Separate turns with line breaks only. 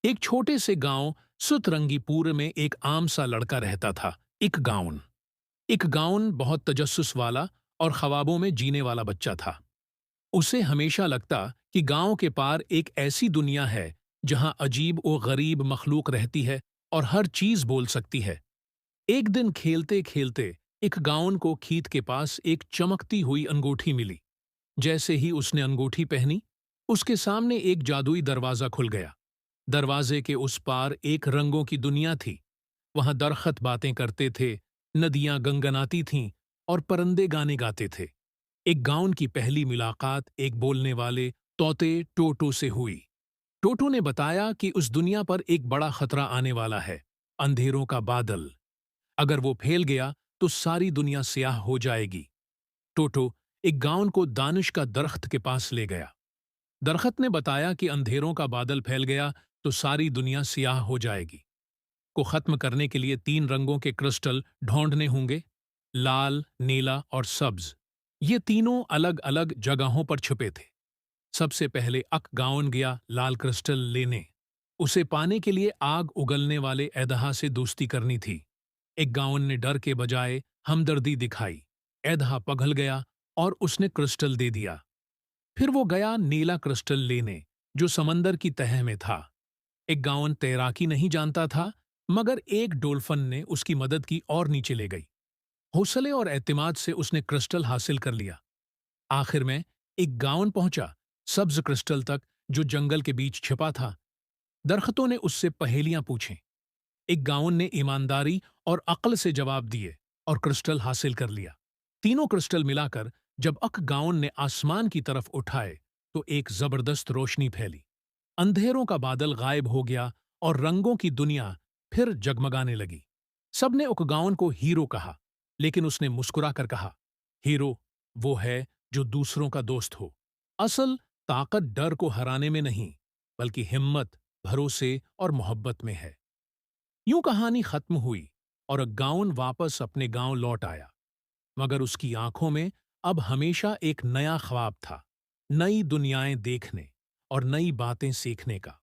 एक छोटे से गांव सुतरंगीपुर में एक आम सा लड़का रहता था। एक गाउन बहुत तजस्सुस वाला और ख्वाबों में जीने वाला बच्चा था। उसे हमेशा लगता कि गांव के पार एक ऐसी दुनिया है जहां अजीब और गरीब मखलूक रहती है और हर चीज बोल सकती है। एक दिन खेलते खेलते एक गाउन को खीत के पास एक चमकती हुई अंगूठी मिली। जैसे ही उसने अंगूठी पहनी, उसके सामने एक जादुई दरवाजा खुल गया। दरवाजे के उस पार एक रंगों की दुनिया थी। वहां दरख्त बातें करते थे, नदियां गनगनाती थीं और परिंदे गाने गाते थे। एक गाउन की पहली मुलाकात एक बोलने वाले तोते टोटो से हुई। टोटो ने बताया कि उस दुनिया पर एक बड़ा खतरा आने वाला है, अंधेरों का बादल। अगर वो फैल गया तो सारी दुनिया स्याह हो जाएगी। टोटो एक गाउन को दानिश का दरख्त के पास ले गया। दरख्त ने बताया कि अंधेरों का बादल फैल गया तो सारी दुनिया सियाह हो जाएगी। को खत्म करने के लिए 3 रंगों के क्रिस्टल ढूंढने होंगे, लाल, नीला और सब्ज। ये तीनों अलग अलग जगहों पर छुपे थे। सबसे पहले अक गाउन गया लाल क्रिस्टल लेने। उसे पाने के लिए आग उगलने वाले एदहा से दोस्ती करनी थी। एक गाउन ने डर के बजाय हमदर्दी दिखाई। एदहा पिघल गया और उसने क्रिस्टल दे दिया। फिर वो गया नीला क्रिस्टल लेने, जो समंदर की तह में था। एक गाउन तैराकी नहीं जानता था, मगर एक डोल्फन ने उसकी मदद की और नीचे ले गई। हौसले और एतमाद से उसने क्रिस्टल हासिल कर लिया। आखिर में एक गाउन पहुंचा सब्ज क्रिस्टल तक, जो जंगल के बीच छिपा था। दरख्तों ने उससे पहेलियां पूछीं। एक गाउन ने ईमानदारी और अक्ल से जवाब दिए और क्रिस्टल हासिल कर लिया। तीनों क्रिस्टल मिलाकर जब अक गाउन ने आसमान की तरफ उठाए तो एक जबरदस्त रोशनी फैली। अंधेरों का बादल गायब हो गया और रंगों की दुनिया फिर जगमगाने लगी। सबने उकगाउन को हीरो कहा, लेकिन उसने मुस्कुराकर कहा, हीरो वो है जो दूसरों का दोस्त हो। असल ताकत डर को हराने में नहीं, बल्कि हिम्मत, भरोसे और मोहब्बत में है। यूं कहानी खत्म हुई और गाउन वापस अपने गांव लौट आया, मगर उसकी आंखों में अब हमेशा एक नया ख्वाब था, नई दुनियाएं देखने और नई बातें सीखने का।